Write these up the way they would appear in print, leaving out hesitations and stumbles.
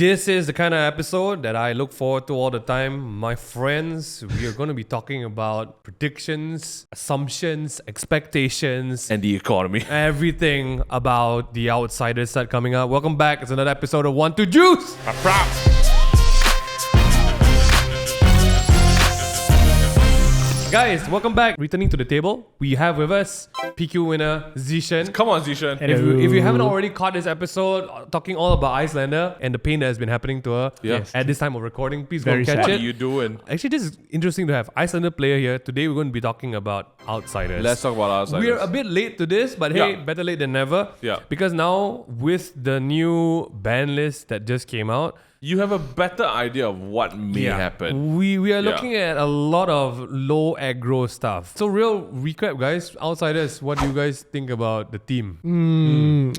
This is the kind of episode that I look forward to all the time. My friends, we are going to be talking about predictions, assumptions, expectations, And the economy. everything about the Outsiders set coming up. Welcome back. It's another episode of One to Juice. Guys, welcome back. Returning to the table, we have with us PQ winner Zishan. Come on, Zishan. If you haven't already caught this episode, talking all about Icelander and the pain that has been happening to her Yes. at this time of recording, please go Very and catch What it. are you doing? Actually, this is interesting to have Icelander player here. Today, we're going to be talking about Outsiders. Let's talk about Outsiders. We're a bit late to this, but hey, Yeah. better late than never. Yeah. Because now, with the new ban list that just came out, You have a better idea of what may happen. we are Yeah. looking at a lot of low aggro stuff. So, real recap, guys. Outsiders, what do you guys think about the team?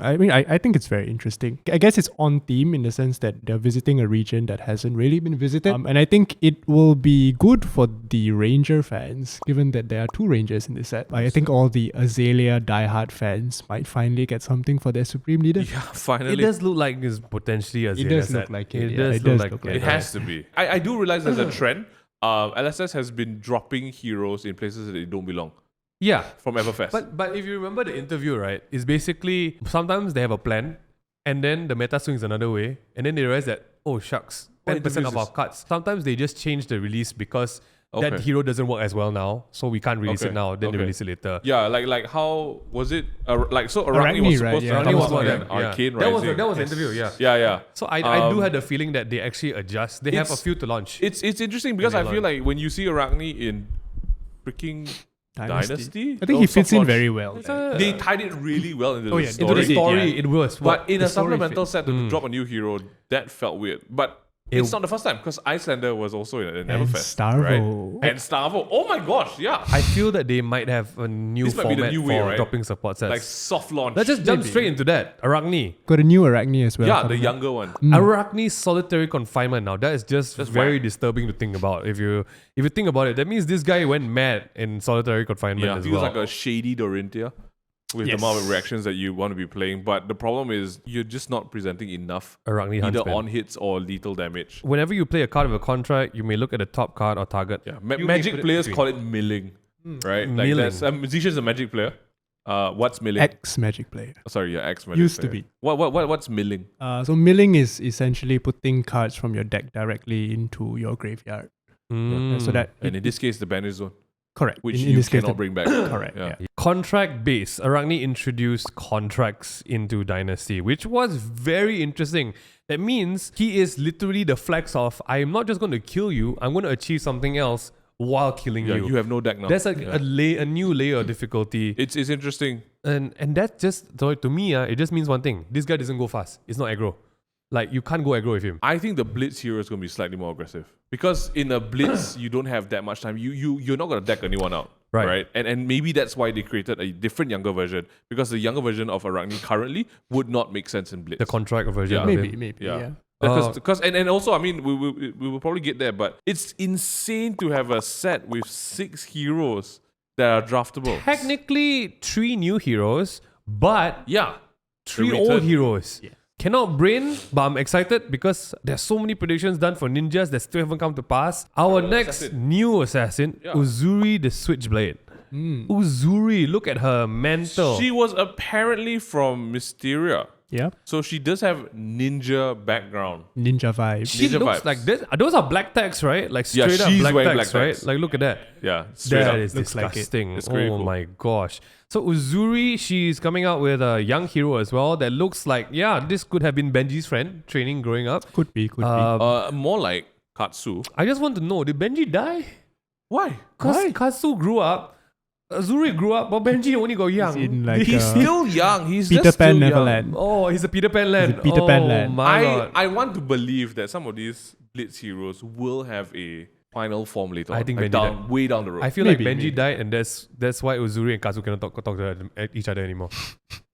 I think it's very interesting. I guess it's on theme in the sense that they're visiting a region that hasn't really been visited. And I think it will be good for the Ranger fans, given that there are two Rangers in this set. I think all the Azalea diehard fans might finally get something for their Supreme Leader. Yeah, finally. It does look like it's potentially a It Xenia does set. look like it. It Yeah, does it look does like look it. like It has to be. I do realize there's a trend. LSS has been dropping heroes in places that they don't belong Yeah. from Everfest. But if you remember the interview, right, it's basically sometimes they have a plan and then the meta swings another way and then they realize that, oh shucks, 10% of our cuts. Sometimes they just change the release because that Okay. hero doesn't work as well now, so we can't release it Okay. now, then they Okay. release it later. yeah, like how was it? So Arakni Arakni, was right, supposed yeah. to Aracni come was out one with of an them, yeah. Arcane That was Rising. the interview, yeah. Yeah. So I do have the feeling that they actually adjust. They have a It's- few to launch. It's interesting because they I feel learn. like when you see Arachne in freaking Dynasty, I think he those fits in soft launch- very well. They tied it really well into Oh, the yeah, story. into the It did, story, yeah. it was. But in The a story supplemental fit. set to drop a new hero, that felt weird. But it's not the first time because Icelander was also in And Everfest. Starvo. Right? And Starvo. Oh my gosh, yeah. I feel that they might have a new This might be the format new for way, right? dropping support sets. Like soft launch. Let's just jump Maybe. straight into that. Arachne. Got a new Arakni as well. yeah, the coming up. younger one. Arachne's solitary confinement now. That is just That's very whack. disturbing to think about. If you think about it, that means this guy went mad in solitary confinement Yeah, as feels well. like a shady Dorinthia with the Yes. amount of reactions that you want to be playing. But the problem is you're just not presenting enough Arachne either Huntsman. on hits or lethal damage. Whenever you play a card with a contract, you may look at the top card or target. Yeah, You may Magic put it players between. call it milling, right? Like Milling. that's Zishan's a Magic player. What's milling? Ex-Magic player. Sorry, yeah, ex-Magic Used to player. be. What's milling? So milling is essentially putting cards from your deck directly into your graveyard. So that And in this case, the banish zone, correct. which in you this case, cannot bring back. correct. Yeah. Yeah. Contract base. Arachne introduced contracts into Dynasty, which was very interesting. That means he is literally the flex of, I am not just going to kill you, I'm going to achieve something else while killing Yeah, you. you have no deck now. That's like Yeah. a new layer of difficulty. It's interesting. And that's just, so to me, it just means one thing. This guy doesn't go fast. It's not aggro. Like, you can't go aggro with him. I think the Blitz hero is going to be slightly more aggressive because in a Blitz you don't have that much time. You're not going to deck anyone out, Right. And maybe that's why they created a different younger version because the younger version of Arachne currently would not make sense in Blitz. The contract version Yeah. of him. Maybe. Yeah. Yeah. Because and also I mean we will probably get there, but it's insane to have a set with 6 heroes that are draftable. Technically, 3 new heroes, but Yeah, 3 The old return. heroes. Yeah. Cannot brain, but I'm excited because there's so many predictions done for ninjas that still haven't come to pass. Our next assassin. new assassin, Yeah. Uzuri the Switchblade. Uzuri, look at her mantle. She was apparently from Mysteria, Yeah. so she does have ninja background. Ninja vibes. She Ninja looks vibes. like this. Those are black text, right? Like Yeah, straight up she's black wearing text, black right? text. Like look at that. Yeah, straight That up. is Looks like it. disgusting. It's pretty Oh cool. my gosh. So Uzuri, she's coming out with a young hero as well that looks like, yeah, this could have been Benji's friend training growing up. Could be. More like Katsu. I just want to know, did Benji die? Why? Because Katsu grew up, Uzuri grew up, but Benji only got young. in like He's still young. He's Peter just Pan still Neverland. Oh, he's a Peter Pan land. He's a Peter Pan oh, land. My God. I want to believe that some of these Blitz heroes will have a final form later. I on, think like Benji way down the road. I feel Maybe, like Benji maybe. died, and that's why Uzuri and Katsu cannot talk to each other anymore.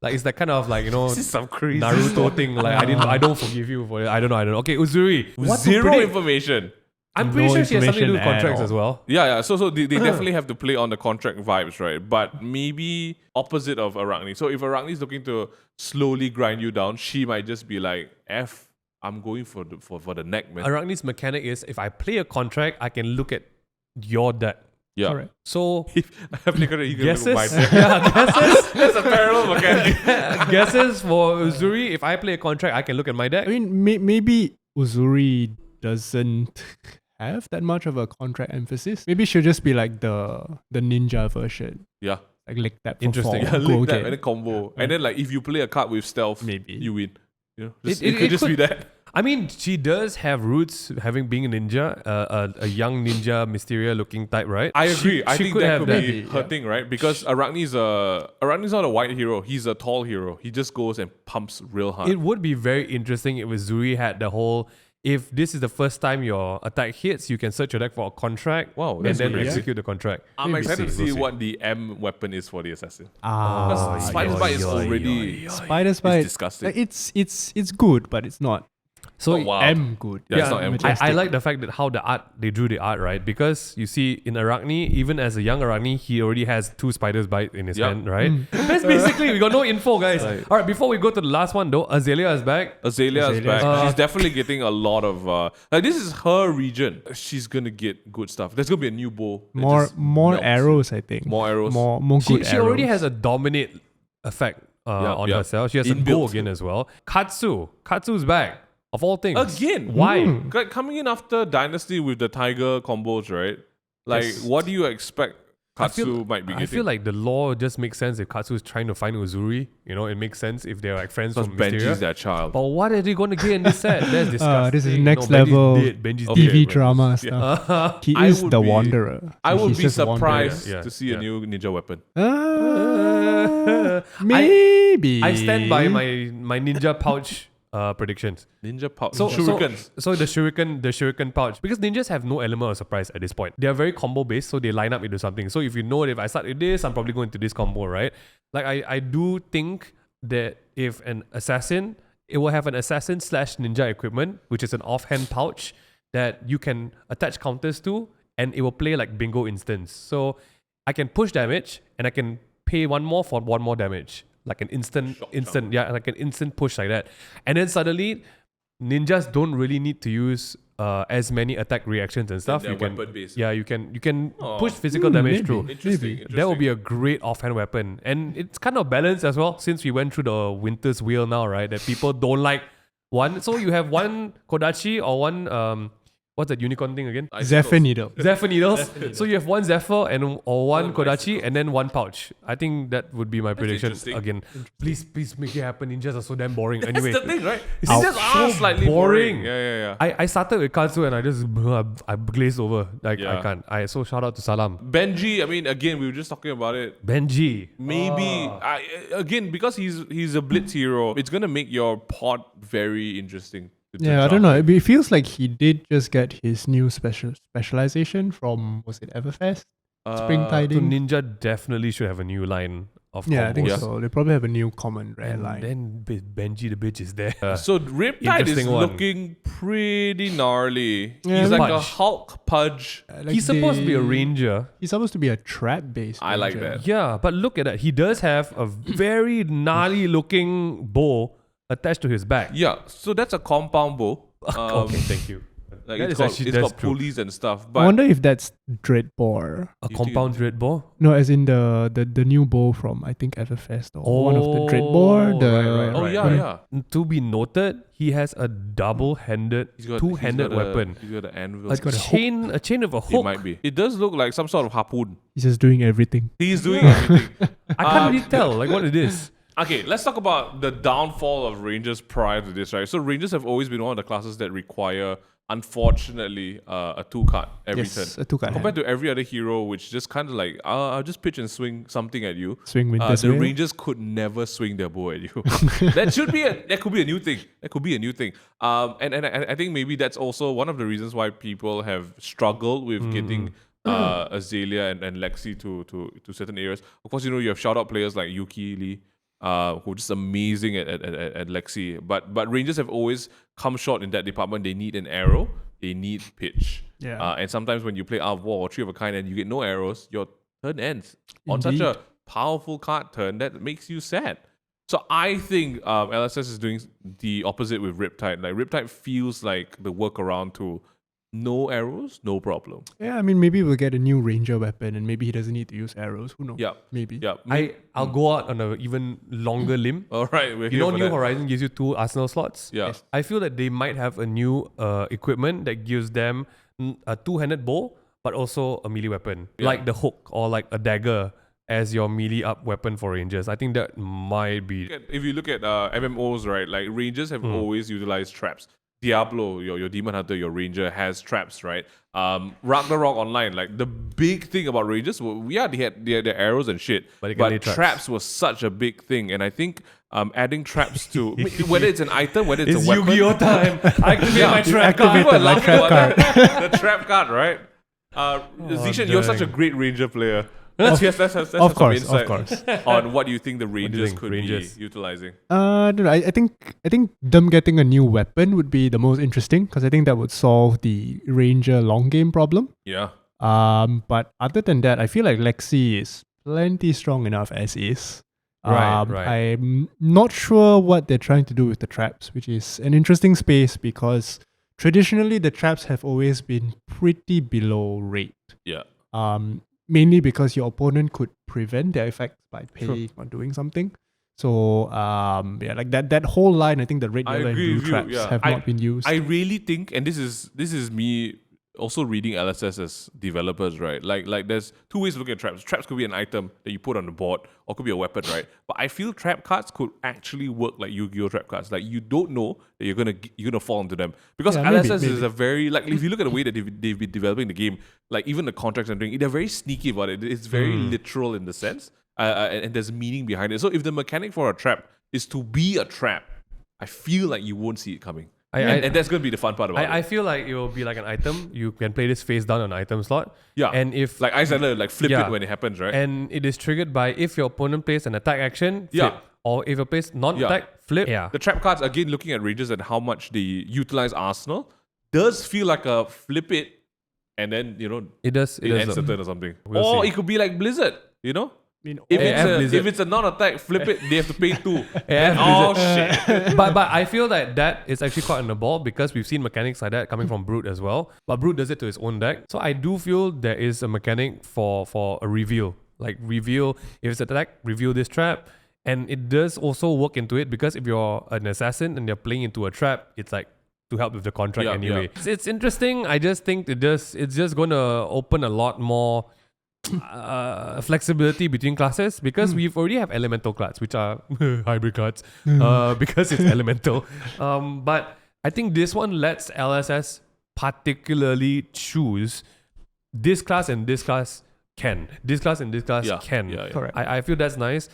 Like it's that kind of like, you know, this is some crazy Naruto thing. Like I don't forgive you for it. I don't know. Okay, Uzuri. What to Zero predict? information. I'm pretty No sure she has something to do with information at contracts all. as well. Yeah. So they definitely have to play on the contract vibes, right? But maybe opposite of Arachne. So if Arachne is looking to slowly grind you down, she might just be like, F I'm going for the neck, man. Arakni's mechanic is if I play a contract, I can look at your deck. Yeah. Correct. So I flicker it, you can guesses, look at my deck. yeah, guesses, That's a parallel mechanic. guesses for Uzuri. If I play a contract, I can look at my deck. I mean, maybe Uzuri doesn't have that much of a contract emphasis. Maybe she'll just be like the ninja version. Yeah. Like lick that for Interesting. 4. Yeah, go link that again. and then combo. And then like if you play a card with stealth, Maybe. you win. You know, It it could just be could- that. I mean, she does have roots having being a ninja, a young ninja, Mysteria looking type, right? I agree. I she think could that have could that. be her thing, right? Because Arakni's not a white hero. He's a tall hero. He just goes and pumps real hard. It would be very interesting if Uzuri had the whole. If this is the first time your attack hits, you can search your deck for a contract. Wow, and that's then good. execute the contract. I'm Maybe. excited to We'll see see. what the M weapon is for the assassin. Ah, Because Spider's Bite is already Spider's Bite. disgusting. It's good, but it's not So Oh, wow. M good. Yeah, it's not M good. I like the fact that how they drew the art, right? Because you see in Arakni, even as a young Arakni, he already has 2 spiders bite in his Yep. hand, right? That's basically, we got no info, guys. Right. All right, before we go to the last one though, Azalea is back. Azalea is back. back. She's definitely getting a lot of like this is her region. She's gonna get good stuff. There's gonna be a new bow. that More just melts. arrows, I think. More arrows. More good She already arrows. has a dominate effect on yeah. herself. She has a Inbuilt bow again as well. Katsu's back. Of all things. Again. Why? Like coming in after Dynasty with the Tiger combos, right? Like, Yes. what do you expect I Katsu feel, might be I getting? feel like the law just makes sense if Katsu is trying to find Uzuri. You know, it makes sense if they're like friends because from Benji's Mysteria. their child. But what are they going to get in this set? That's disgusting. This is next Benji's level dead. Benji's Okay, TV dead. drama Yeah. stuff. He I is would the be- wanderer. I So would he's be just wandering. surprised Yeah, to see yeah. a new ninja weapon. Maybe. I stand by my ninja pouch predictions. Ninja pouch. So Shurikens. So the shuriken pouch, because ninjas have no element of surprise at this point. They are very combo based, so they line up into something. So if you know that if I start with this, I'm probably going to this combo, right? Like I do think that if an assassin, it will have an assassin / ninja equipment, which is an offhand pouch that you can attach counters to, and it will play like bingo instance. So I can push damage and I can pay one more for one more damage. Like an instant, like an instant push like that. And then suddenly, ninjas don't really need to use as many attack reactions and stuff. they're You can, weapon-based. yeah, you can Oh. push physical damage maybe. through. Interesting. That would be a great offhand weapon. And it's kind of balanced as well, since we went through the Winter's Wheel now, right? That people don't like one. So you have one Kodachi or one, what's that unicorn thing again? Zephyr Needle. Zephyr needles. So you have one Zephyr or one Kodachi and then one pouch. I think that would be my prediction. interesting. Again, please make it happen. Ninjas are so damn boring. Anyway, That's the thing, right? It's Ninjas are so slightly boring. boring. Yeah. I started with Katsu and I glazed over. Like Yeah. I can't. So shout out to Salam. Benji, I mean, again, we were just talking about it. Benji. Maybe again because he's a blitz hero, it's gonna make your pot very interesting. to Yeah, I draft. don't know. It feels like he did just get his new specialization from, was it Everfest? Spring So Tidings? Ninja definitely should have a new line of Yeah, I think combos. so. They probably have a new common rare And line. then Benji the bitch is there. So Riptide is Interesting one. looking pretty gnarly. Yeah, He's like a Pudge. Hulk Pudge. Like He's supposed to be a they- ranger. He's supposed to be a trap-based I like ranger. that. Yeah, but look at that. He does have a very gnarly looking bow attached to his back. Yeah, so that's a compound bow. Okay, thank you. Like That it's is actually- got that's true. pulleys and stuff. I But wonder if that's Dreadbore. A You compound dread bow? No, as in the new bow from, I think, Everfest or one of the Dreadbore. right. oh Right, yeah. To be noted, he has a double-handed, two-handed weapon. He's got an anvil. Like- got a A chain of a It hook. might be. It does look like some sort of harpoon. He's just doing everything. He's doing everything. I can't really tell like what it is. Okay, let's talk about the downfall of Rangers prior to this, right? So Rangers have always been one of the classes that require, unfortunately, a 2-card every turn. Yes, a 2-card Compared to every other hero, which just kind of like, I'll just pitch and swing something at you. Swing Winter's The Wheel. Rangers could never swing their bow at you. That could be a new thing. That could be a new thing. And I think maybe that's also one of the reasons why people have struggled with getting Azalea and Lexi to certain areas. Of course, you have shout out players like Yuki Lee, who are just amazing at Lexi. But Rangers have always come short in that department. They need an arrow. They need pitch. Yeah. And sometimes when you play Art of War or Tree of a Kind and you get no arrows, your turn ends on such Indeed. a powerful card turn that makes you sad. So I think LSS is doing the opposite with Riptide. Like Riptide feels like the workaround to no arrows, no problem. Yeah, I mean, maybe we'll get a new ranger weapon and maybe he doesn't need to use arrows. Who knows? Yeah. Maybe. Yeah. I'll go out on an even longer limb. All right. We're You here know, for New that. Horizon gives you 2 arsenal slots. Yeah. Yes. I feel that they might have a new equipment that gives them a 2-handed bow, but also a melee weapon, Yeah. like the hook or like a dagger as your melee up weapon for rangers. I think that might be. If you look at MMOs, right, like rangers have always utilized traps. Diablo, your demon hunter, your ranger has traps, right? Ragnarok Online, like the big thing about rangers, they had their arrows and shit, But they can lay traps. traps was such a big thing, and I think adding traps to whether it's an item, whether it's It's a weapon, Yu-Gi-Oh time. Activate my trap activate card. the my trap card. the trap card, right? Zishan, you're such a dang. great ranger player. Let's have some Of course, insight of course. on what you think the rangers think, could rangers? be utilizing. I don't know. I think them getting a new weapon would be the most interesting because I think that would solve the ranger long game problem. Yeah. But other than that, I feel like Lexi is plenty strong enough as is. Right. I'm not sure what they're trying to do with the traps, which is an interesting space because traditionally the traps have always been pretty below rate. Yeah. Mainly because your opponent could prevent their effects by paying or doing something. So like that whole line, I think the red, I yellow, and agree blue with you, traps yeah. have not been used. I really think, and this is me also reading LSS as developers, right? Like there's 2 ways to look at traps. Traps could be an item that you put on the board, or could be a weapon, right? But I feel trap cards could actually work like Yu-Gi-Oh trap cards. Like you don't know that you're gonna fall into them because Yeah, LSS maybe. is a very like if you look at the way that they've been developing the game, like even the contracts and everything, they're very sneaky about it. It's very literal in the sense, and there's meaning behind it. So if the mechanic for a trap is to be a trap, I feel like you won't see it coming. And that's going to be the fun part about I it. feel like it will be like an item. You can play this face down on an item slot. Yeah. And if Like Icelanders, like flip Yeah. it when it happens, right? and it is triggered by if your opponent plays an attack action, flip. Yeah. Or if you plays non-attack, flip. Yeah. The trap cards, again, looking at Rangers and how much they utilize Arsenal, does feel like a flip it and then, It does. it ends the turn or something. We'll or see. it could be like Blizzard, I mean, If, Blizzard. if it's a non-attack, flip it, they have to pay 2. Yeah, Oh, shit. but I feel that is actually quite on the ball because we've seen mechanics like that coming from Brute as well. But Brute does it to his own deck. So I do feel there is a mechanic for a reveal. Like reveal, if it's attack, reveal this trap. And it does also work into it because if you're an assassin and you're playing into a trap, it's like to help with the contract Yeah, anyway. It's interesting. I just think it's just going to open a lot more flexibility between classes because we've already have elemental cards, which are hybrid cards, because it's elemental. But I think this one lets LSS particularly choose this class and this class can. This class and this class can. Yeah. Correct. I feel that's nice.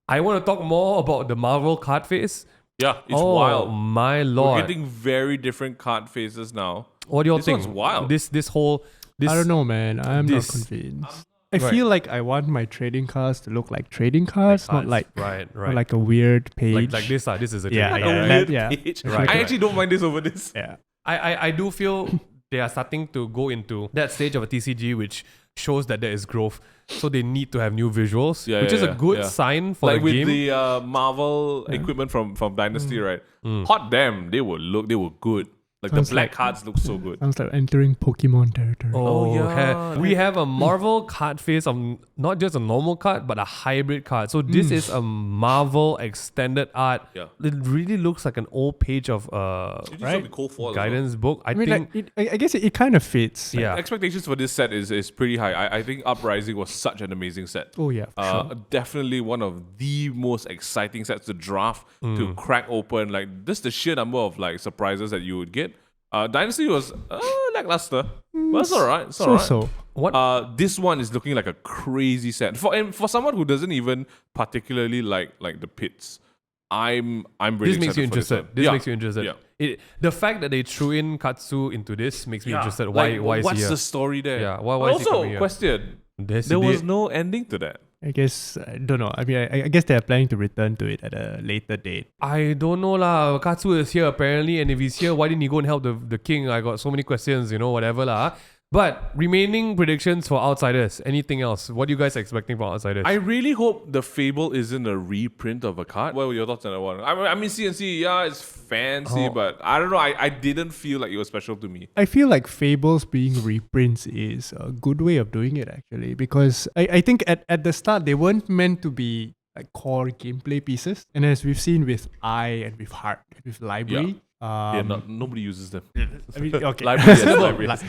I want to talk more about the Marvel card phase. Yeah, it's Oh wild. my We're lord! getting very different card phases now. What do you This think? one's wild. This whole I don't know, man. I'm not this- convinced. I Right. feel like I want my trading cards to look like trading cards, not like right. not like a weird page. like this. This is a Yeah, trading Like card. a yeah. weird yeah. page. Right. I actually don't mind this over this. Yeah. I do feel they are starting to go into that stage of a TCG which shows that there is growth. So they need to have new visuals, Yeah, which yeah, is a yeah, good yeah. sign for Like the with game. the Marvel equipment from Dynasty, right? Hot damn, they were good. Like Sounds the black like- cards look so good. Sounds like entering Pokemon territory. Oh, yeah. We have a Marvel card phase of not just a normal card, but a hybrid card. So this is a Marvel extended art. Yeah. It really looks like an old page of Right? Cold Fall as well. guidance book. I mean, think like, I guess it kind of fits. yeah. Expectations for this set is pretty high. I think Uprising was such an amazing set. Oh yeah. For sure. Definitely one of the most exciting sets to draft, to crack open. Like just the sheer number of like surprises that you would get. Dynasty was lackluster, but it's alright. It's alright. So. What This one is looking like a crazy set for someone who doesn't even particularly like the pits. I'm really this makes you excited for interested. This one. makes you interested. Yeah. The fact that they threw in Katsu into this makes me interested. Like, Why is what's he here? the story there? Yeah, why is he also, coming here? question. There's There the- was no ending to that. I guess I don't know. I mean, I guess they are planning to return to it at a later date. I don't know lah. Katsu is here apparently, and if he's here, why didn't he go and help the king? I got so many questions, whatever lah. But remaining predictions for Outsiders. Anything else? What are you guys expecting for Outsiders? I really hope the Fable isn't a reprint of a card. What were your thoughts on that one? I mean, CNC, yeah, it's fancy, but I don't know. I didn't feel like it was special to me. I feel like Fables being reprints is a good way of doing it actually, because I think at the start they weren't meant to be like core gameplay pieces, and as we've seen with Eye and with Heart, with Library. Nobody uses them. I mean, okay.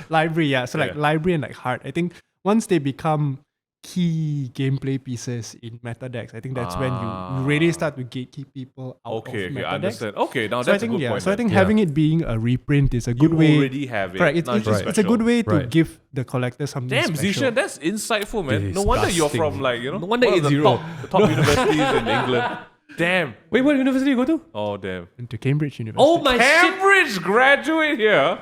Library, yeah. So like Library and like Heart, I think once they become key gameplay pieces in meta decks, I think that's when you really start to gatekeep people out of meta I decks. understand. Okay, now So that's I think a good point. So I think having it being a reprint is a good you way. already have it. Correct. It's a good way to Right. give the collector something Damn, special. Zishan, that's insightful, man. No wonder you're Disgusting. from like, you know, No wonder one of the 8-0. top universities in England. Damn. Wait, what university you go to? Oh, damn. To Cambridge University. Oh my shit! Cambridge graduate here.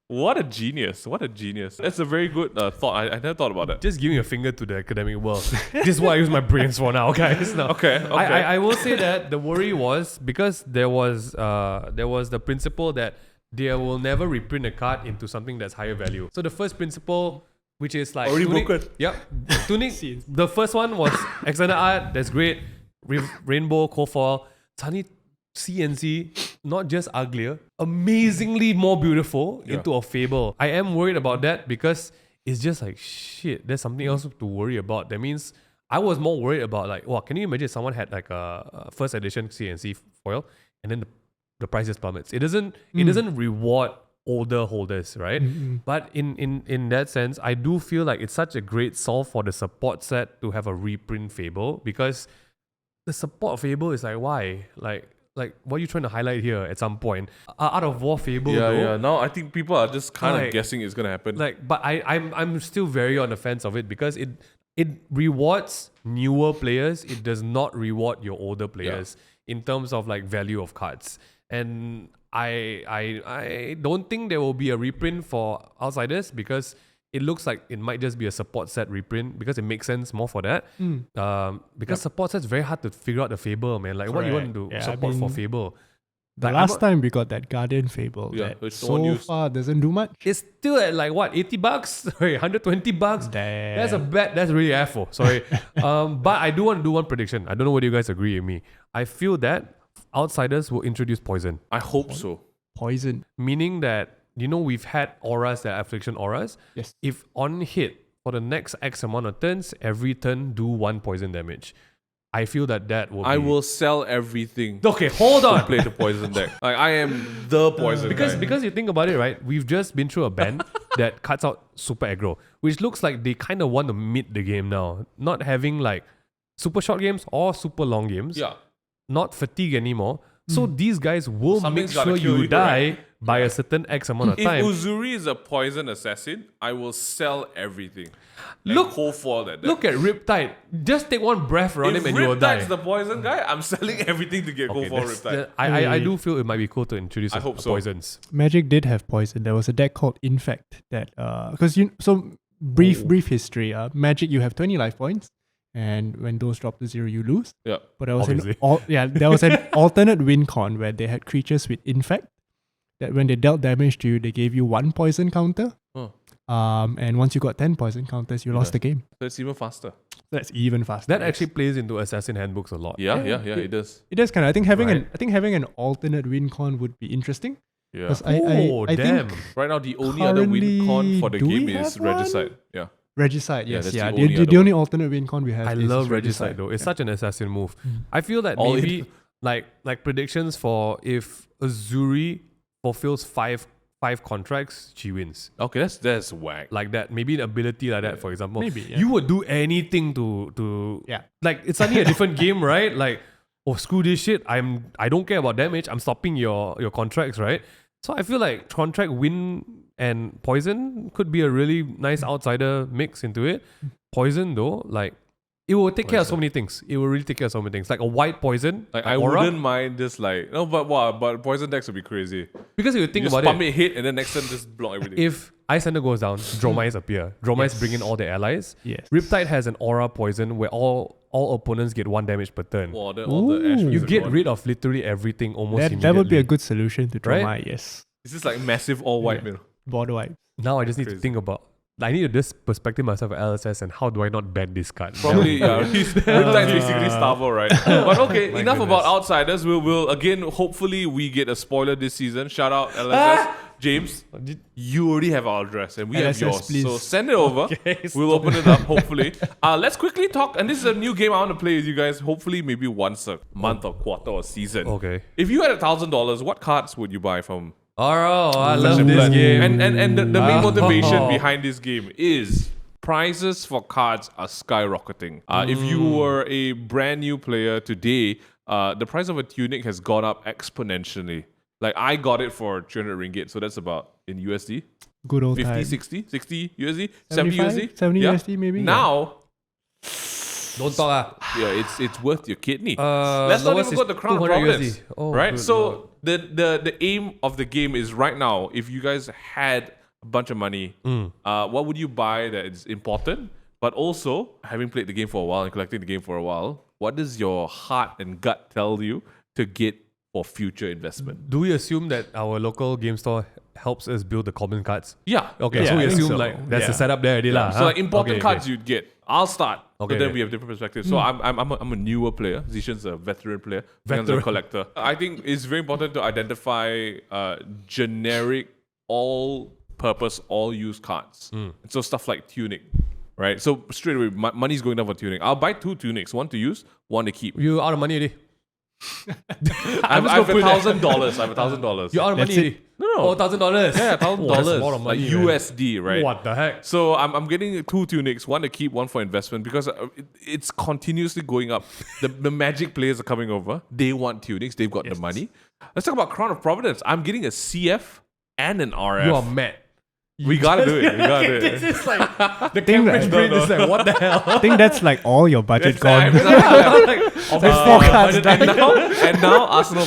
What a genius. What a genius. That's a very good thought. I never thought about that. Just giving a finger to the academic world. This is what I use my brains for now, guys. Now. Okay. I will say that the worry was because there was the principle that they will never reprint a card into something that's higher value. So the first principle, which is like Already broken. Yep. Tunic. The first one was extended art. That's great. Rainbow, Cofoil, Sunny CNC, not just uglier, amazingly more beautiful into a Fable. I am worried about that because it's just like, shit, there's something else to worry about. That means I was more worried about like, wow, can you imagine if someone had like a first edition CNC foil and then the price just plummets. It doesn't reward older holders, right? But in that sense, I do feel like it's such a great solve for the support set to have a reprint Fable, because the support Fable is like, why? Like what are you trying to highlight here at some point? Out of War Fable, though, Now I think people are just kind Like- of guessing it's gonna happen. but I'm still very on the fence of it because it rewards newer players. It does not reward your older players in terms of like value of cards. And I don't think there will be a reprint for Outsiders because it looks like it might just be a support set reprint because it makes sense more for that. Because support set's very hard to figure out the Fable, man. Like what you want to do support for Fable. The Like, last time we got that Guardian Fable that which no one so used. far doesn't do much. It's still at like what, $80? Sorry, $120? Damn. That's really awful. Sorry. But I do want to do one prediction. I don't know whether you guys agree with me. I feel that Outsiders will introduce poison. I hope so. Poison. Meaning that, we've had auras that are affliction auras. Yes. If on hit for the next X amount of turns, every turn do 1 poison damage. I feel that will be... I will sell everything Okay, hold to on. play the poison deck. Like I am the poison guy. Because you think about it, right? We've just been through a ban that cuts out super aggro, which looks like they kind of want to mid the game now. Not having like super short games or super long games. Not fatigue anymore. So these guys will Something's make gotta sure kill you you, die right? by a certain X amount of If time. Uzuri is a poison assassin, I will sell everything. Look- whole for that. Look at Riptide. Just take one breath around if him and you will die. Riptide's the poison guy, I'm selling everything to get go for that's- Riptide. I do feel it might be cool to introduce I hope so. poisons. Magic did have poison. There was a deck called Infect that brief history. Magic, you have 20 life points, and when those drop to 0, you lose. Yeah. But there was Obviously. there was an alternate win con where they had creatures with Infect that when they dealt damage to you, they gave you 1 poison counter. Oh. And once you got 10 poison counters, you lost the game. So it's even faster. That's even faster. That yes. actually plays into assassin handbooks a lot. Yeah, it does. It does kind of. I think having Right. an alternate win con would be interesting. Yeah. 'Cause Oh, I damn. think Right now, the only other win currently, con for the do we game is have one? Regicide. Yeah. Regicide, Yeah, yes, that's yeah. the only other The only one. alternate win con we have. I is love Regicide Regicide though. It's Yeah. such an assassin move. I feel that All maybe like predictions for if Uzuri fulfills five contracts, she wins. Okay, that's whack. Like that, maybe an ability like that, for example. Maybe, yeah. You would do anything to Yeah. like it's suddenly a different game, right? Like, oh, screw this shit. I don't care about damage. I'm stopping your contracts, right? So I feel like contract win and poison could be a really nice outsider mix into it. Poison though, like it will take care of so many things. It will really take care of so many things. Like a white poison, Like I aura, wouldn't mind just like but poison decks would be crazy. because if you think You just about pump it, it hit and then next turn just block everything. if Ice Thunder goes down, Dromais appear. Dromais bring in all the allies. Yes. Riptide has an aura poison where all opponents get 1 damage per turn. Wow, then all the ash Ooh. You are get gone. rid of literally everything almost immediately. That would be a good solution to Right? trauma. Yes. It's just like massive all white, Yeah. man. Border wipe. Now I just need to Crazy. think about I need to just perspective myself at LSS and how do I not ban this card? Probably, yeah. Riptide is basically Stavo, right? But okay, My enough goodness. about outsiders. We'll again, hopefully, we get a spoiler this season. Shout out LSS. James, you already have our address and we have LSS, yours. please. So send it over. Okay, We'll open it up, hopefully. Let's quickly talk. And this is a new game I want to play with you guys. Hopefully, maybe once a month or quarter or season. Okay. If you had $1,000, what cards would you buy from Oh, I Flesh love and this Blood? game. And the main motivation Oh. behind this game is prices for cards are skyrocketing. If you were a brand new player today, the price of a tunic has gone up exponentially. Like I got it for 300 ringgit, so that's about in USD Good old 50, time. 60 USD, 70 USD, 70 Yeah. USD maybe. Now, Don't talk. yeah, it's worth your kidney. Uh, Let's not lowest even go is to Crown of 200 Providence, USD. Oh, right? good So lord. the aim of the game is right now. If you guys had a bunch of money, what would you buy that is important? But also, having played the game for a while and collecting the game for a while, what does your heart and gut tell you to get for future investment? Do we assume that our local game store helps us build the common cards? Yeah. Okay, Yeah, so we I think assume so. like that's Yeah. the setup there already lah. So like important Okay, cards okay. you'd get. I'll start. Okay, So then okay. we have different perspectives. So I'm a newer player. Zishan's a veteran player. Veteran's a Veteran. collector. I think it's very important to identify generic, all-purpose, all-use cards. So stuff like tunic, right? So straight away, money's going down for tunic. I'll buy 2 tunics, one to use, one to keep. You out of money already. I have $1,000. I have $1,000. You out of That's money it. already. No, no. Oh, $1,000. Yeah, $1,000. Oh, that's a lot of money, like man. USD, right? What the heck? So I'm getting 2 tunics, one to keep, one for investment because it's continuously going up. The Magic players are coming over. They want tunics. They've got the money. Let's talk about Crown of Providence. I'm getting a CF and an RF. You are mad. We gotta do it. We gotta do This it. is like the Think Cambridge that- brain is like, what the hell? I think that's like all your budget gone. Like, obviously, four cards and now Arsenal.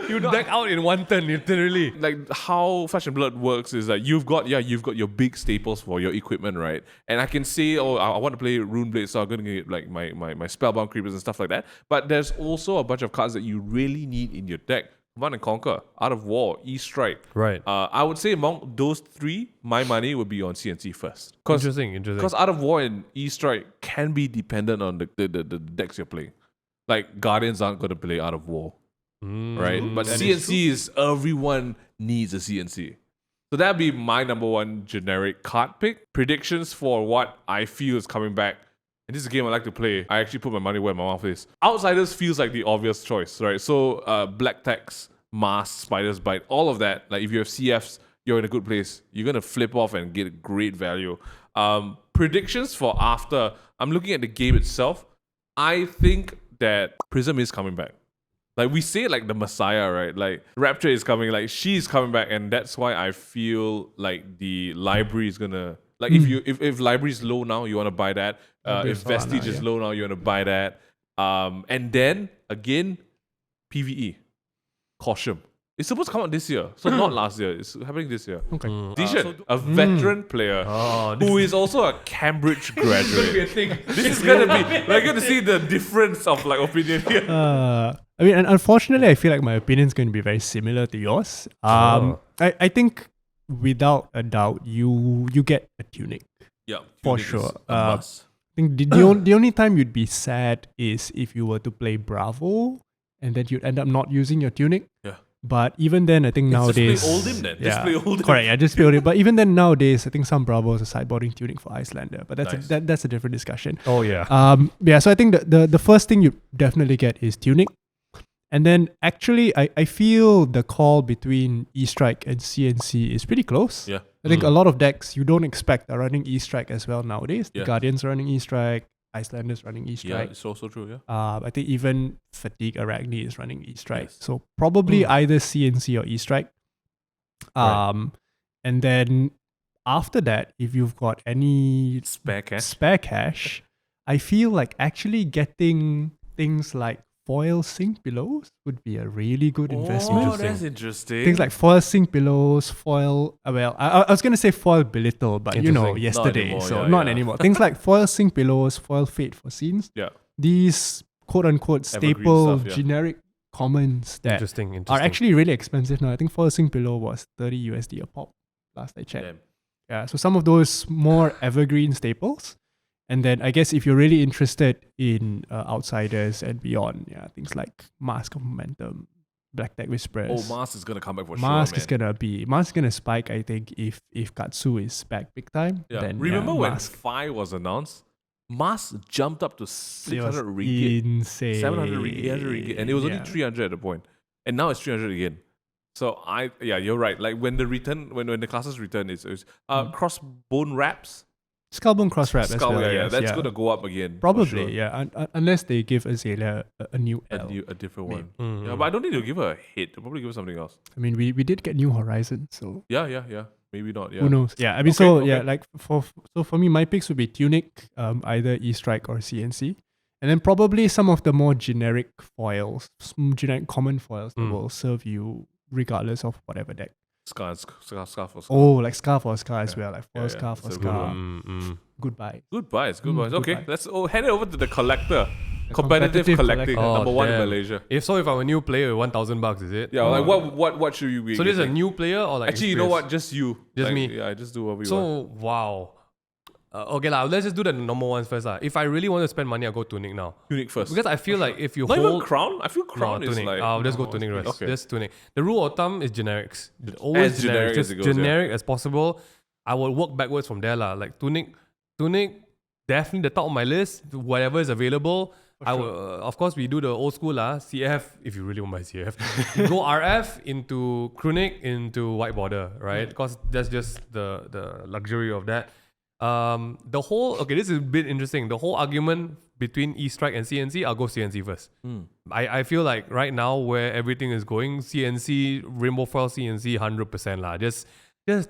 you deck out in one turn, literally. Like how Flesh and Blood works is that you've got your big staples for your equipment, right? And I can say, oh, I want to play Runeblade, so I'm gonna get like my Spellbound Creepers and stuff like that. But there's also a bunch of cards that you really need in your deck. Command and Conquer, Art of War, E-Strike. Right. I would say among those 3, my money would be on CNC first. Interesting. Because Art of War and E-Strike can be dependent on the decks you're playing. Like Guardians aren't going to play Art of War, right? But that is CNC is everyone needs a CNC. So that'd be my number 1 generic card pick. Predictions for what I feel is coming back. And this is a game I like to play. I actually put my money where my mouth is. Outsiders feels like the obvious choice, right? So Black Text, Mask, Spider's Bite, all of that. Like if you have CFs, you're in a good place. You're gonna flip off and get great value. Predictions for after. I'm looking at the game itself. I think that Prism is coming back. Like we say like the Messiah, right? Like Rapture is coming, like she's coming back, and that's why I feel like the library is gonna like if library is low now, you want to buy that. If Vestige is low now, you want to buy that. And then again, PvE, Caution. It's supposed to come out this year, so not last year. It's happening this year. Okay. Zishan, a veteran player who is also a Cambridge graduate. This is gonna be. We're gonna see the difference of like opinion here. I mean, and unfortunately, I feel like my opinion is going to be very similar to yours. I think without a doubt, you get a tunic. Yeah, For Tunic is sure. a must. I think the only time you'd be sad is if you were to play Bravo and then you'd end up not using your tunic. Yeah. But even then, I think nowadays... Just play Oldhim then. Yeah, Just play Oldhim. correct, yeah, just play Oldhim. But even then, nowadays, I think some Bravos are sideboarding tunic for Icelander. But that's Nice. that's a different discussion. Oh, yeah. Yeah, so I think the first thing you definitely get is tunic. And then actually, I feel the call between E-Strike and CNC is pretty close. Yeah. I think a lot of decks you don't expect are running E-Strike as well nowadays. Yeah. The Guardians are running E-Strike, Icelanders running Yeah, E-Strike. it's also true, yeah. I think even Fatigue Arakni is running E-Strike. Yes. So probably either CNC or E-Strike. And then after that, if you've got any Spare cash. I feel like actually getting things like foil sink pillows would be a really good investment. Oh, that's interesting. Things like foil sink pillows, foil. Well, I was gonna say foil belittle, but you know, Interesting. yesterday, anymore, so yeah, not yeah. anymore. Things like foil sink pillows, foil fate for scenes. Yeah. These quote unquote Evergreen staple stuff, yeah. generic commons that Interesting. are actually really expensive now. I think foil sink pillow was 30 USD a pop last I checked. Damn. Yeah, so some of those more evergreen staples. And then I guess if you're really interested in outsiders and beyond, yeah, things like Mask of Momentum, Black Deck Whispers. Oh, Mars is gonna come back for Mask sure, is man. gonna spike, I think, if Katsu is back big time. Yeah. Then Remember when Mask, 5 was announced? Mars jumped up to it was 600 ringgit, insane. 700 ringgit, 800 ringgit, and it was only Yeah. 300 at the point, and now it's 300 again. So you're right. Like when the classes return, it's crossbone wraps. Skullbone Cross Wrap as Skull, well. yeah, yes, that's gonna go up again. for Probably, sure. yeah. Unless they give Azalea a new L. A different one. Mm. Yeah, but I don't think they'll give her a hit. They'll probably give her something else. I mean, we did get New Horizons, so Yeah. Maybe not. Yeah. who knows? Yeah, I mean, Okay. like for me, my picks would be Tunic, either E-Strike or CNC. And then probably some of the more generic foils, some generic common foils that will serve you regardless of whatever deck. Scarf or scarf. Oh, like Scarf or Scar as Yeah. well, like Yeah, foil Scarf or that's a good Scar. one. Goodbye. Goodbyes. Mm, Okay, goodbye. let's hand it over to the collector. The Competitive competitive collecting, collector. number one in damn. Malaysia. If I'm a new player with $1,000, is it? Yeah, like what should you be? So this is a getting? new player or like Actually, you know what? experience? Just you. Just Like, me. Yeah, just do whatever you want. So wow. Okay lah. Let's just do the normal ones first lah. If I really want to spend money, I'll go Tunic now. Tunic first. Because I feel like if you Not even hold crown. I feel crown no, is Tunic. like. I'll just go Tunic first. Okay. Just Tunic. The rule of thumb is generics. Always As generic generic. as Just it goes, yeah. generic as possible. I will work backwards from there lah. Like Tunic, definitely the top of my list. Whatever is available. I will, of course, we do the old school lah. CF, if you really want my CF. You go RF into Krunic into white border, right? Because that's just the luxury of that. This is a bit interesting. The whole argument between E-Strike and CNC, I'll go CNC first. I feel like right now where everything is going, CNC, Rainbow Foil CNC, 100% lah. Just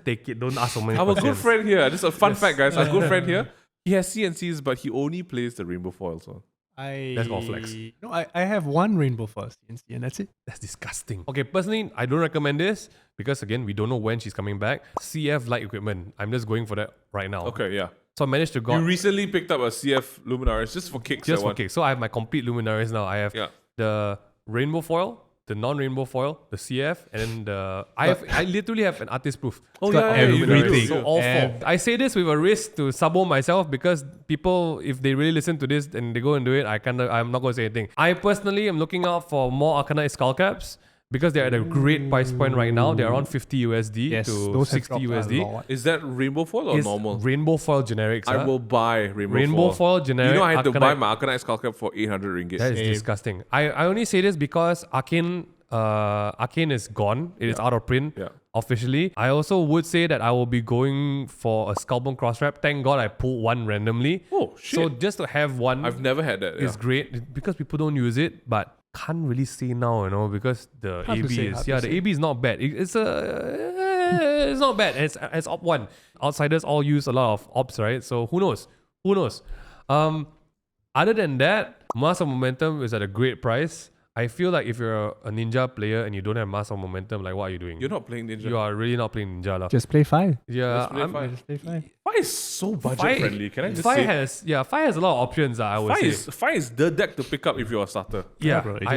take it. Don't ask so many Our good questions. friend here. Just a fun fact, guys. Our good friend here. He has CNCs, but he only plays the rainbow foils. So. That's all flex. No, I have one Rainbow Foil CNC and that's it. That's disgusting. Okay, personally, I don't recommend this because again, we don't know when she's coming back. CF light equipment. I'm just going for that right now. Okay, yeah. So I managed to You got recently picked up a CF Luminaris just for kicks. just that for one. kicks. So I have my complete luminaries now. I have Yeah. the rainbow foil, the non-rainbow foil, the CF, and then I literally have an artist proof. Oh, got yeah, you do. everything. So all four. I say this with a risk to sabo myself because people, if they really listen to this and they go and do it, I'm not going to say anything. I personally am looking out for more Arcanite skull caps because they're at a great price point right now. They're around 50 USD Yes, to those have 60 dropped a USD. lot. Is that rainbow foil or It's normal? rainbow foil generics. I will buy Rainbow foil generic. You know, I had to buy Arcanite. my Arcanite Skull Cap for 800 ringgit. That is disgusting. I only say this because Arcane is gone. It is out of print Yeah. officially. I also would say that I will be going for a Skullbone cross wrap. Thank God I pulled one randomly. Oh, shit. So just to have one I've never had that. is great because people don't use it, but can't really say now, because the Hard to AB say, is hard to the say. AB is not bad. It's not bad. It's op one. Outsiders all use a lot of ops, right? So who knows? Other than that, Mass of Momentum is at a great price. I feel like if you're a ninja player and you don't have Mass of Momentum, like what are you doing? You're not playing Ninja. You are really not playing ninja lah. Just play 5. Yeah, Just play I'm- Fi. Just play 5. Fi is so budget friendly. Can I just Fi say? has a lot of options. I would say. Fi is the deck to pick up if you're a starter. Yeah, bro, it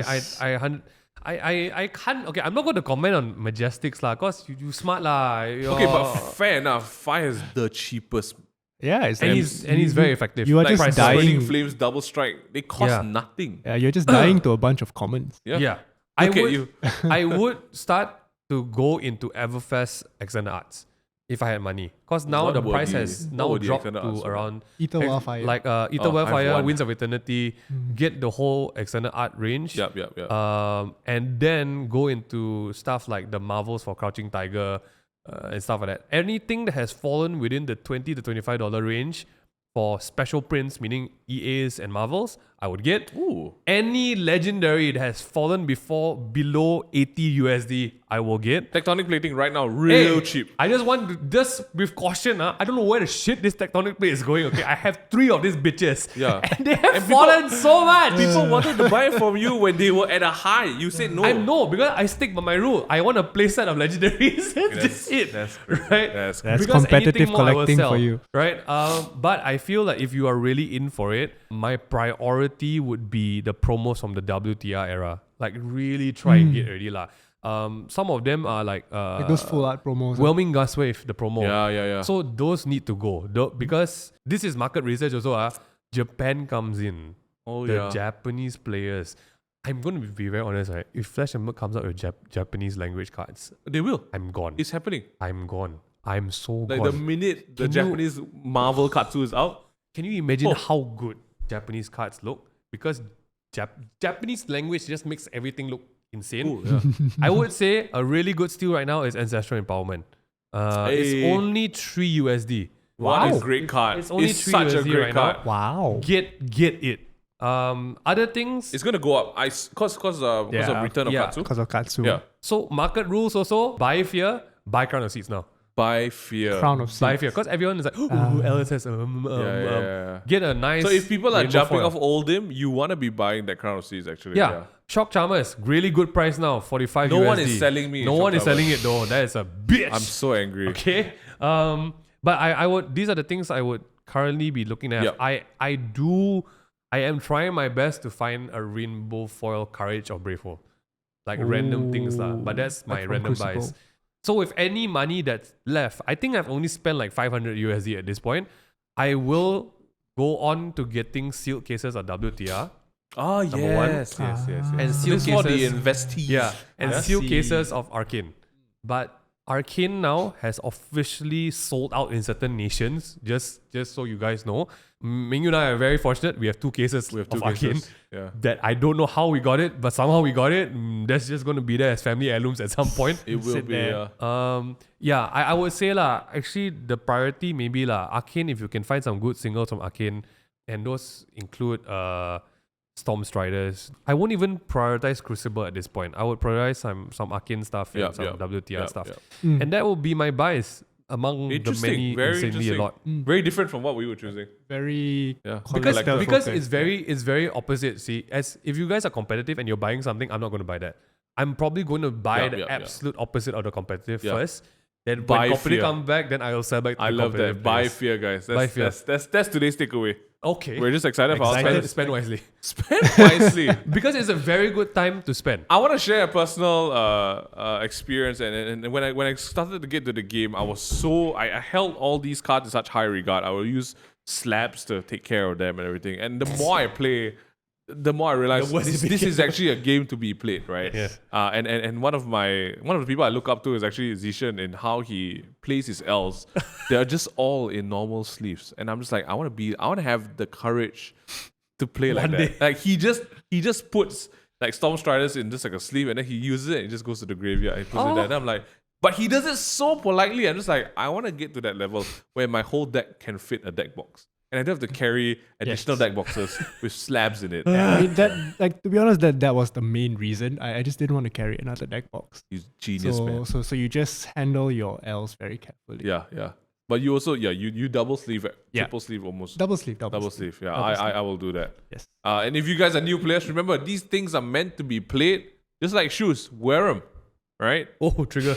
I can't. Okay, I'm not going to comment on Majestics lah, cause you smart lah. Okay, but fair enough. Fi is the cheapest. Yeah, it's and like he's very effective. you are Like, just price- dying. Swirling Flames, Double Strike. They cost Yeah. nothing. Yeah, you're just dying to a bunch of commons. Yeah, Look at you. I would start to go into Everfest Extended Arts if I had money, cause now What the would price the- has what now would the dropped Extended to Arts be? around Ether Wildfire. like Ether Oh, I've Wildfire, won. Winds of Eternity, get the whole Extended Art range. Yep. And then go into stuff like the Marvels for Crouching Tiger and stuff like that. Anything that has fallen within the $20 to $25 range for special prints, meaning EAs and Marvels, I would get. Ooh. Any legendary that has fallen below 80 USD, I will get. Tectonic plating right now, real Hey, cheap. I just want to, just with caution, I don't know where the shit this tectonic plate is going. Okay, I have 3 of these bitches. Yeah. And they have And people- fallen so much. People wanted to buy it from you when they were at a high. You said no. I know because I stick by my rule. I want a playset of legendaries. That's just it. Right? That's That's Because competitive anything more I will collecting sell, for you. Right? But I feel like if you are really in for it, my priority would be the promos from the WTR era. Like really try and get already lah. Some of them are like those full art promos. Whelming Gas Wave, the promo. Yeah. So those need to go. Because this is market research also. Japan comes in. Oh, The yeah. Japanese players. I'm going to be very honest, right? If Flash Emblem comes out with Japanese language cards, They will. I'm gone. It's happening. I'm gone. I'm so Like gone. the minute the Can you- Japanese Marvel Katsu is out, Can you imagine Oh. how good Japanese cards look? Because Japanese language just makes everything look insane. ooh, yeah. I would say a really good steal right now is Ancestral Empowerment. It's Hey. only $3 USD. What a Wow. great card. It's only It's 3 such a USD great right card. now. Wow. Get it. Other things. It's gonna go up. Cause of Yeah. return of Yeah. Katsu. Because of Katsu. Yeah. So market rules also. Buy fear. Buy Crown of Seeds now. By fear. Crown of Seeds. Buy fear. Because everyone is like, LSS. Yeah. Get a nice. So if people are rainbow jumping foil. off Oldhim, you want to be buying that Crown of Seeds actually. Yeah. Shock Charmers, really good price now, 45 No USD. one is selling me No Shock one is Charmers. selling it though. That is a bitch. I'm so angry. Okay. But I would. These are the things I would currently be looking at. Yep. I am trying my best to find a rainbow foil Courage or Bravefold, like random things lah. But that's my Like from random Crucible. buys. So with any money that's left, I think I've only spent like 500 USD at this point. I will go on to getting sealed cases of WTR Oh Number one. yes. and sealed This is for the cases. investees. Yeah, and I sealed see. cases of Arcane. But Arcane now has officially sold out in certain nations. Just so you guys know, Mingyu and I are very fortunate. We have 2 cases We have 2 of Arcane cases. Yeah. that I don't know how we got it, but somehow we got it. That's just going to be there as family heirlooms at some point. It will Sit be. there. Yeah, I would say lah. Actually, the priority maybe lah. Arcane, if you can find some good singles from Arcane, and those include Storm Striders. I won't even prioritize Crucible at this point. I would prioritize some Arcane stuff and Yeah, some yeah, WTR stuff, Mm. and that will be my buys among the Interesting. many Very insanely a interesting. lot. Very different from what we were choosing. Very Yeah. Because Collector because focused. it's very opposite. See, as if you guys are competitive and you're buying something, I'm not going to buy that. I'm probably going to buy Yeah, the yeah, yeah. absolute opposite of the competitive Yeah. first. Then Buy when competitive fear. come back, then I'll sell back to I the love that. competitive Buy players. fear, guys. Buy fear. That's today's takeaway. Okay. We're just excited for Spend, outsiders. spend wisely. Spend wisely. Because it's a very good time to spend. I want to share a personal experience, and when I started to get to the game, I held all these cards in such high regard. I will use slabs to take care of them and everything. And the more I play, the more I realize The worse it this is actually a game to be played, right? Yeah. And one of the people I look up to is actually Zishan in how he plays his elves. They're just all in normal sleeves, and I'm just like, I want to have the courage to play like One that. day. Like he just puts like Storm Striders in just like a sleeve, and then he uses it and just goes to the graveyard and puts it there. And I'm like, but he does it so politely. I'm just like, I want to get to that level where my whole deck can fit a deck box. And I don't have to carry additional deck boxes with slabs in it. I mean, that, like, to be honest, that was the main reason. I just didn't want to carry another deck box. He's genius, man. So you just handle your L's very carefully. Yeah. But you also, you double sleeve, Yeah. triple sleeve almost. Double sleeve. Double sleeve. Yeah, Double sleeve. I will do that. Yes. And if you guys are new players, remember these things are meant to be played just like shoes. Wear them, right? Oh, trigger.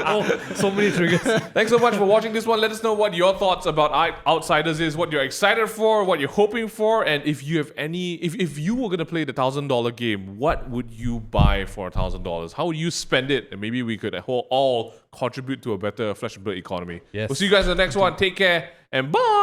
Oh, so many triggers. Thanks so much for watching this one. Let us know what your thoughts about Outsiders is, what you're excited for, what you're hoping for, and if you have any, if you were gonna play the $1,000 game, what would you buy for $1,000? How would you spend it? And maybe we could all contribute to a better Flesh and Blood economy. Yes. We'll see you guys in the next one. Take care and bye.